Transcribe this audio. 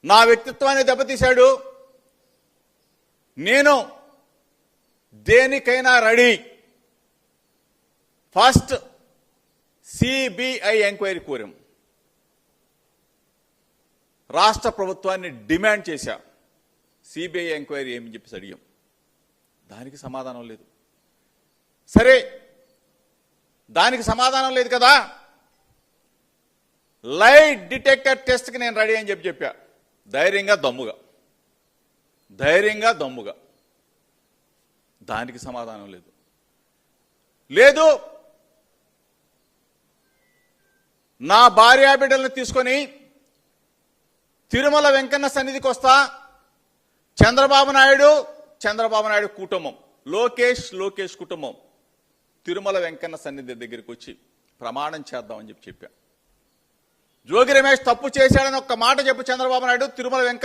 నా వ్యక్తిత్వాన్ని దెబ్బతీశాడు. నేను దేనికైనా రెడీ. ఫస్ట్ సిబిఐ ఎంక్వైరీ కోరాం. రాష్ట్ర ప్రభుత్వాన్ని డిమాండ్ చేశా. సిబిఐ ఎంక్వైరీ ఏమని చెప్పేసి అడిగాం. దానికి సమాధానం లేదు. సరే, దానికి సమాధానం లేదు కదా, లై డిటెక్టర్ టెస్ట్కి నేను రెడీ అని చెప్పా. ధైర్యంగా దమ్ముగా. దానికి సమాధానం లేదు. లేదు, నా భార్యాబిడ్డలను తీసుకొని తిరుమల వెంకన్న సన్నిధికి వస్తా. చంద్రబాబు నాయుడు కుటుంబం, లోకేష్ కుటుంబం తిరుమల వెంకన్న సన్నిధి దగ్గరికి వచ్చి ప్రమాణం చేద్దామని చెప్పా. జోగి రమేష్ తప్పు చేశాడని ఒక్క మాట చెప్పు చంద్రబాబు నాయుడు. తిరుమల వెంకన్న